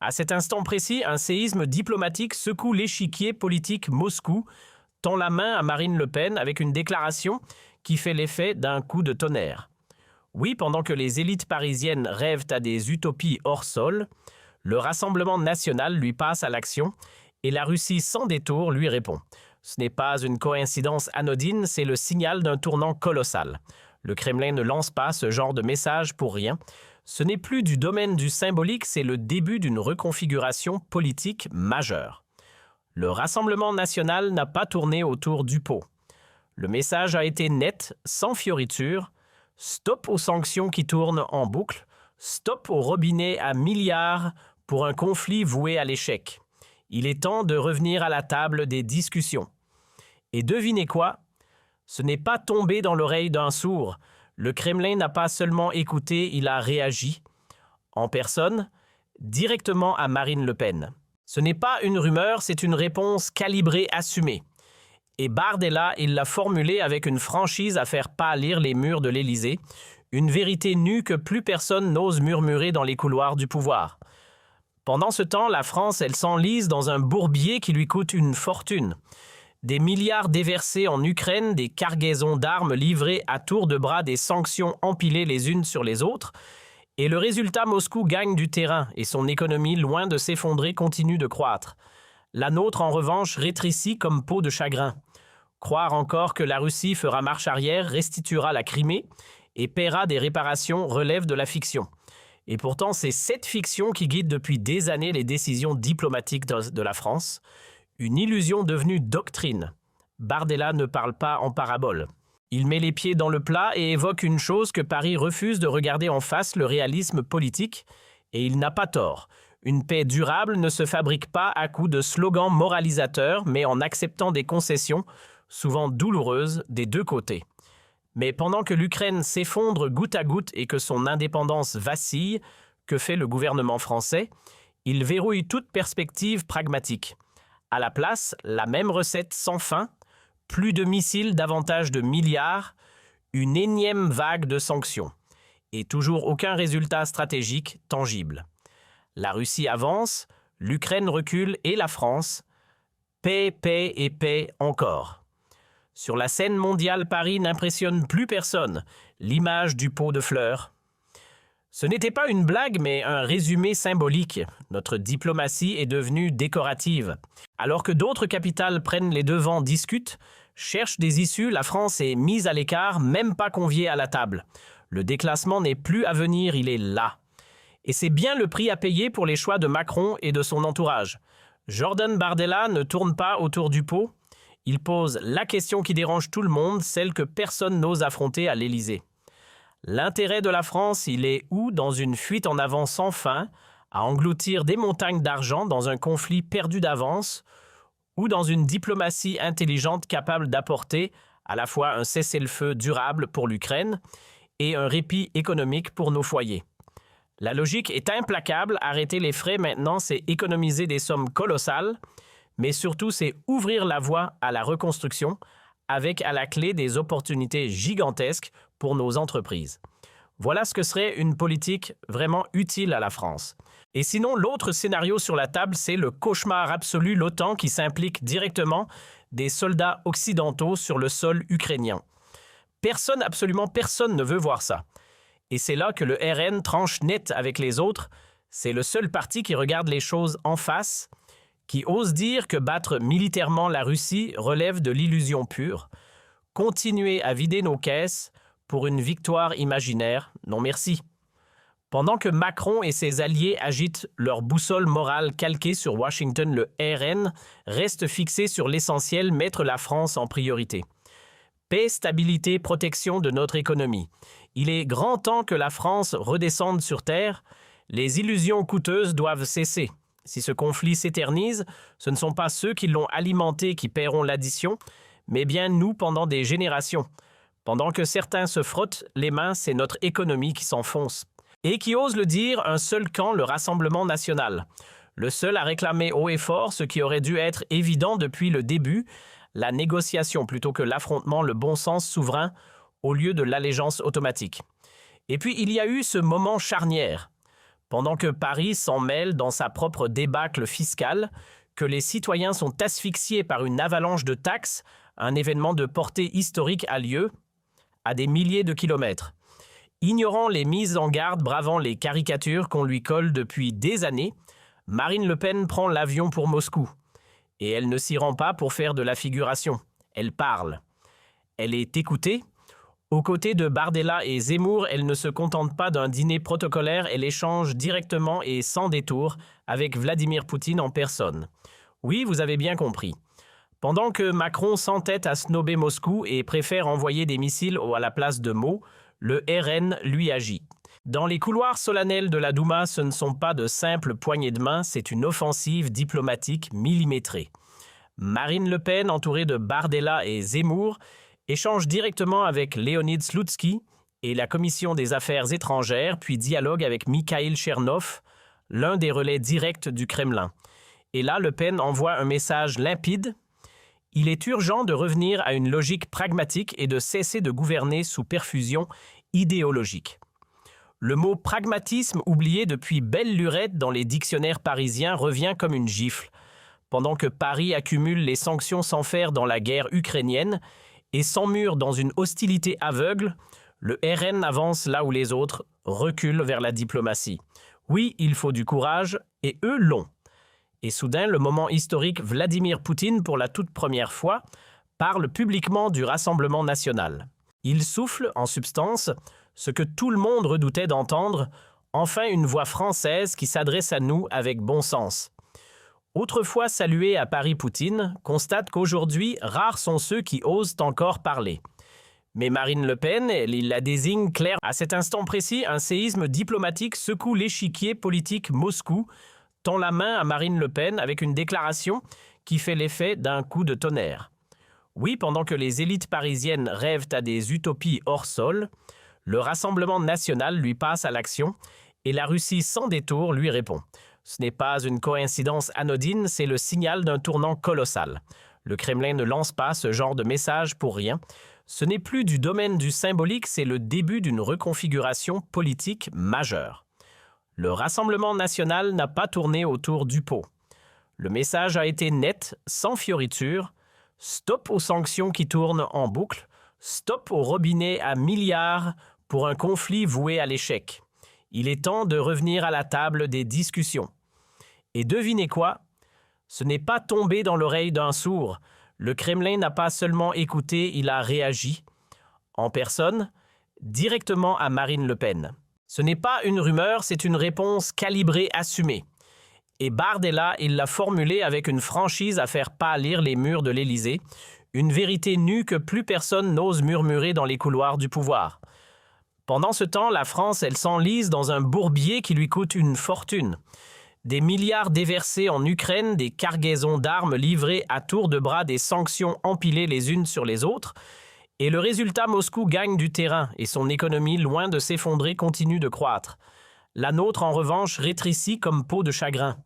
À cet instant précis, un séisme diplomatique secoue l'échiquier politique Moscou, tend la main à Marine Le Pen avec une déclaration qui fait l'effet d'un coup de tonnerre. Oui, pendant que les élites parisiennes rêvent à des utopies hors sol, le Rassemblement national lui passe à l'action et la Russie sans détour lui répond. Ce n'est pas une coïncidence anodine, c'est le signal d'un tournant colossal. Le Kremlin ne lance pas ce genre de message pour rien. Ce n'est plus du domaine du symbolique, c'est le début d'une reconfiguration politique majeure. Le Rassemblement national n'a pas tourné autour du pot. Le message a été net, sans fioriture. Stop aux sanctions qui tournent en boucle. Stop au robinet à milliards pour un conflit voué à l'échec. Il est temps de revenir à la table des discussions. Et devinez quoi? Ce n'est pas tombé dans l'oreille d'un sourd. Le Kremlin n'a pas seulement écouté, il a réagi. En personne, directement à Marine Le Pen. Ce n'est pas une rumeur, c'est une réponse calibrée, assumée. Et Bardella, il l'a formulée avec une franchise à faire pâlir les murs de l'Élysée, une vérité nue que plus personne n'ose murmurer dans les couloirs du pouvoir. Pendant ce temps, la France, elle s'enlise dans un bourbier qui lui coûte une fortune. Des milliards déversés en Ukraine, des cargaisons d'armes livrées à tour de bras, des sanctions empilées les unes sur les autres. Et le résultat, Moscou gagne du terrain et son économie, loin de s'effondrer, continue de croître. La nôtre, en revanche, rétrécit comme peau de chagrin. Croire encore que la Russie fera marche arrière, restituera la Crimée et paiera des réparations relève de la fiction. Et pourtant, c'est cette fiction qui guide depuis des années les décisions diplomatiques de la France. Une illusion devenue doctrine. Bardella ne parle pas en parabole. Il met les pieds dans le plat et évoque une chose que Paris refuse de regarder en face, le réalisme politique. Et il n'a pas tort. Une paix durable ne se fabrique pas à coups de slogans moralisateurs, mais en acceptant des concessions, souvent douloureuses, des deux côtés. Mais pendant que l'Ukraine s'effondre goutte à goutte et que son indépendance vacille, que fait le gouvernement français? Il verrouille toute perspective pragmatique. À la place, la même recette sans fin, plus de missiles, davantage de milliards, une énième vague de sanctions. Et toujours aucun résultat stratégique tangible. La Russie avance, l'Ukraine recule et la France. Paix, paix et paix encore. Sur la scène mondiale, Paris n'impressionne plus personne. L'image du pot de fleurs. Ce n'était pas une blague, mais un résumé symbolique. Notre diplomatie est devenue décorative. Alors que d'autres capitales prennent les devants, discutent, cherchent des issues, la France est mise à l'écart, même pas conviée à la table. Le déclassement n'est plus à venir, il est là. Et c'est bien le prix à payer pour les choix de Macron et de son entourage. Jordan Bardella ne tourne pas autour du pot. Il pose la question qui dérange tout le monde, celle que personne n'ose affronter à l'Élysée. L'intérêt de la France, il est où dans une fuite en avant sans fin, à engloutir des montagnes d'argent dans un conflit perdu d'avance, ou dans une diplomatie intelligente capable d'apporter à la fois un cessez-le-feu durable pour l'Ukraine et un répit économique pour nos foyers. La logique est implacable, arrêter les frais maintenant, c'est économiser des sommes colossales, mais surtout c'est ouvrir la voie à la reconstruction, avec à la clé des opportunités gigantesques pour nos entreprises. Voilà ce que serait une politique vraiment utile à la France. Et sinon, l'autre scénario sur la table, c'est le cauchemar absolu, l'OTAN qui s'implique directement des soldats occidentaux sur le sol ukrainien. Personne, absolument personne ne veut voir ça. Et c'est là que le RN tranche net avec les autres. C'est le seul parti qui regarde les choses en face, qui ose dire que battre militairement la Russie relève de l'illusion pure. Continuer à vider nos caisses pour une victoire imaginaire, non merci. Pendant que Macron et ses alliés agitent leur boussole morale calquée sur Washington, le RN reste fixé sur l'essentiel, mettre la France en priorité. Paix, stabilité, protection de notre économie. Il est grand temps que la France redescende sur terre. Les illusions coûteuses doivent cesser. Si ce conflit s'éternise, ce ne sont pas ceux qui l'ont alimenté qui paieront l'addition, mais bien nous pendant des générations. Pendant que certains se frottent les mains, c'est notre économie qui s'enfonce. Et qui ose le dire, un seul camp, le Rassemblement national. Le seul à réclamer haut et fort ce qui aurait dû être évident depuis le début, la négociation plutôt que l'affrontement, le bon sens souverain, au lieu de l'allégeance automatique. Et puis il y a eu ce moment charnière. Pendant que Paris s'en mêle dans sa propre débâcle fiscale, que les citoyens sont asphyxiés par une avalanche de taxes, un événement de portée historique a lieu à des milliers de kilomètres. Ignorant les mises en garde, bravant les caricatures qu'on lui colle depuis des années, Marine Le Pen prend l'avion pour Moscou. Et elle ne s'y rend pas pour faire de la figuration. Elle parle. Elle est écoutée. Aux côtés de Bardella et Zemmour, elle ne se contente pas d'un dîner protocolaire, elle échange directement et sans détour avec Vladimir Poutine en personne. Oui, vous avez bien compris. Pendant que Macron s'entête à snober Moscou et préfère envoyer des missiles à la place de mots, le RN lui agit. Dans les couloirs solennels de la Douma, ce ne sont pas de simples poignées de main, c'est une offensive diplomatique millimétrée. Marine Le Pen, entourée de Bardella et Zemmour, échange directement avec Leonid Slutsky et la Commission des Affaires étrangères, puis dialogue avec Mikhail Chernov, l'un des relais directs du Kremlin. Et là, Le Pen envoie un message limpide. Il est urgent de revenir à une logique pragmatique et de cesser de gouverner sous perfusion idéologique. Le mot pragmatisme, oublié depuis belle lurette dans les dictionnaires parisiens, revient comme une gifle. Pendant que Paris accumule les sanctions sans faire dans la guerre ukrainienne et s'emmure dans une hostilité aveugle, le RN avance là où les autres reculent vers la diplomatie. Oui, il faut du courage, et eux l'ont. Et soudain, le moment historique, Vladimir Poutine, pour la toute première fois, parle publiquement du Rassemblement national. Il souffle, en substance, ce que tout le monde redoutait d'entendre, enfin une voix française qui s'adresse à nous avec bon sens. Autrefois salué à Paris Poutine, constate qu'aujourd'hui, rares sont ceux qui osent encore parler. Mais Marine Le Pen, il la désigne claire. À cet instant précis, un séisme diplomatique secoue l'échiquier politique Moscou, tend la main à Marine Le Pen avec une déclaration qui fait l'effet d'un coup de tonnerre. Oui, pendant que les élites parisiennes rêvent à des utopies hors sol, le Rassemblement national lui passe à l'action et la Russie sans détour lui répond. Ce n'est pas une coïncidence anodine, c'est le signal d'un tournant colossal. Le Kremlin ne lance pas ce genre de message pour rien. Ce n'est plus du domaine du symbolique, c'est le début d'une reconfiguration politique majeure. Le Rassemblement national n'a pas tourné autour du pot. Le message a été net, sans fioriture. Stop aux sanctions qui tournent en boucle. Stop au robinet à milliards pour un conflit voué à l'échec. Il est temps de revenir à la table des discussions. Et devinez quoi? Ce n'est pas tombé dans l'oreille d'un sourd. Le Kremlin n'a pas seulement écouté, il a réagi. En personne, directement à Marine Le Pen. Ce n'est pas une rumeur, c'est une réponse calibrée, assumée. Et Bardella, il l'a formulée avec une franchise à faire pâlir les murs de l'Élysée, une vérité nue que plus personne n'ose murmurer dans les couloirs du pouvoir. Pendant ce temps, la France, elle s'enlise dans un bourbier qui lui coûte une fortune. Des milliards déversés en Ukraine, des cargaisons d'armes livrées à tour de bras, des sanctions empilées les unes sur les autres. Et le résultat, Moscou gagne du terrain et son économie, loin de s'effondrer, continue de croître. La nôtre, en revanche, rétrécit comme peau de chagrin.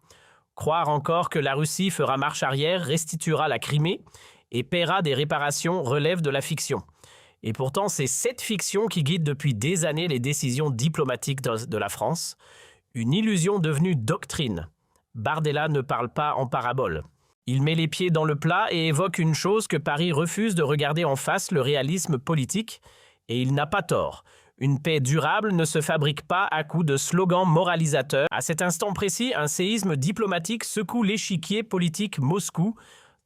Croire encore que la Russie fera marche arrière, restituera la Crimée et paiera des réparations relève de la fiction. Et pourtant, c'est cette fiction qui guide depuis des années les décisions diplomatiques de la France. Une illusion devenue doctrine. Bardella ne parle pas en parabole. Il met les pieds dans le plat et évoque une chose que Paris refuse de regarder en face, le réalisme politique. Et il n'a pas tort. Une paix durable ne se fabrique pas à coups de slogans moralisateurs. À cet instant précis, un séisme diplomatique secoue l'échiquier politique Moscou,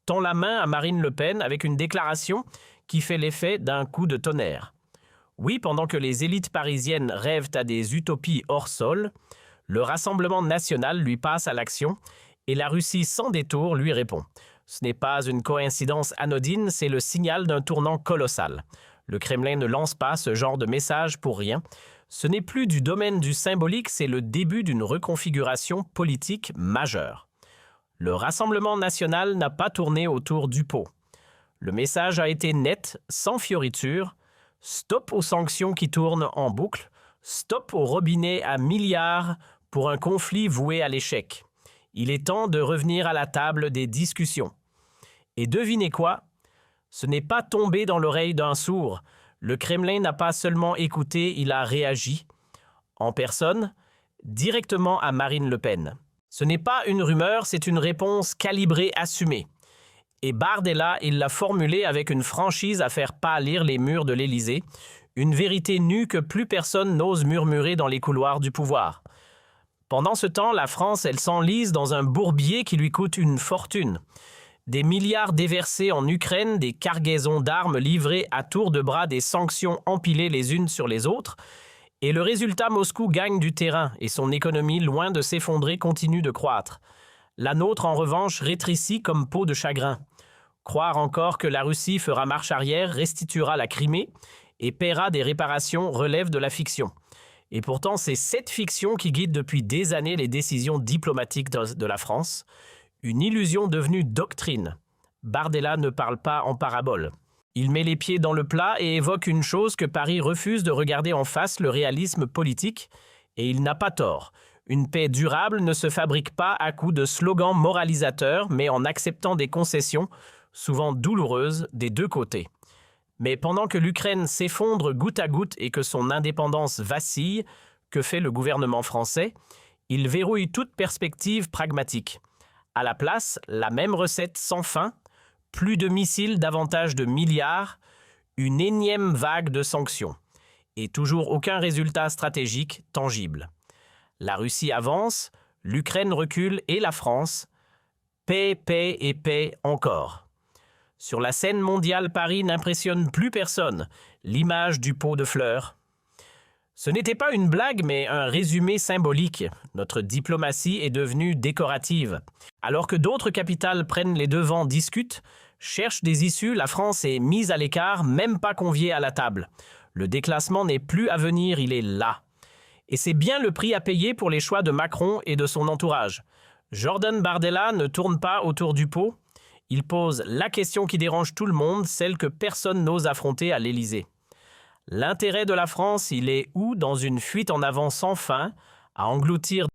tend la main à Marine Le Pen avec une déclaration qui fait l'effet d'un coup de tonnerre. Oui, pendant que les élites parisiennes rêvent à des utopies hors sol, le Rassemblement national lui passe à l'action et la Russie sans détour lui répond. Ce n'est pas une coïncidence anodine, c'est le signal d'un tournant colossal. Le Kremlin ne lance pas ce genre de message pour rien. Ce n'est plus du domaine du symbolique, c'est le début d'une reconfiguration politique majeure. Le Rassemblement national n'a pas tourné autour du pot. Le message a été net, sans fioriture. Stop aux sanctions qui tournent en boucle. Stop au robinet à milliards pour un conflit voué à l'échec. Il est temps de revenir à la table des discussions. Et devinez quoi? Ce n'est pas tombé dans l'oreille d'un sourd. Le Kremlin n'a pas seulement écouté, il a réagi. En personne, directement à Marine Le Pen. Ce n'est pas une rumeur, c'est une réponse calibrée, assumée. Et Bardella, il l'a formulée avec une franchise à faire pâlir les murs de l'Élysée, une vérité nue que plus personne n'ose murmurer dans les couloirs du pouvoir. Pendant ce temps, la France, elle s'enlise dans un bourbier qui lui coûte une fortune. Des milliards déversés en Ukraine, des cargaisons d'armes livrées à tour de bras, des sanctions empilées les unes sur les autres. Et le résultat, Moscou gagne du terrain et son économie, loin de s'effondrer, continue de croître. La nôtre, en revanche, rétrécit comme peau de chagrin. Croire encore que la Russie fera marche arrière, restituera la Crimée et paiera des réparations relève de la fiction. Et pourtant, c'est cette fiction qui guide depuis des années les décisions diplomatiques de la France. Une illusion devenue doctrine. Bardella ne parle pas en parabole. Il met les pieds dans le plat et évoque une chose que Paris refuse de regarder en face, le réalisme politique. Et il n'a pas tort. Une paix durable ne se fabrique pas à coups de slogans moralisateurs, mais en acceptant des concessions, souvent douloureuses, des deux côtés. Mais pendant que l'Ukraine s'effondre goutte à goutte et que son indépendance vacille, que fait le gouvernement français? Il verrouille toute perspective pragmatique. À la place, la même recette sans fin, plus de missiles, davantage de milliards, une énième vague de sanctions. Et toujours aucun résultat stratégique tangible. La Russie avance, l'Ukraine recule et la France, paix, paix et paix encore. Sur la scène mondiale, Paris n'impressionne plus personne, l'image du pot de fleurs. Ce n'était pas une blague, mais un résumé symbolique. Notre diplomatie est devenue décorative. Alors que d'autres capitales prennent les devants, discutent, cherchent des issues, la France est mise à l'écart, même pas conviée à la table. Le déclassement n'est plus à venir, il est là. Et c'est bien le prix à payer pour les choix de Macron et de son entourage. Jordan Bardella ne tourne pas autour du pot. Il pose la question qui dérange tout le monde, celle que personne n'ose affronter à l'Élysée. L'intérêt de la France, il est où dans une fuite en avant sans fin, à engloutir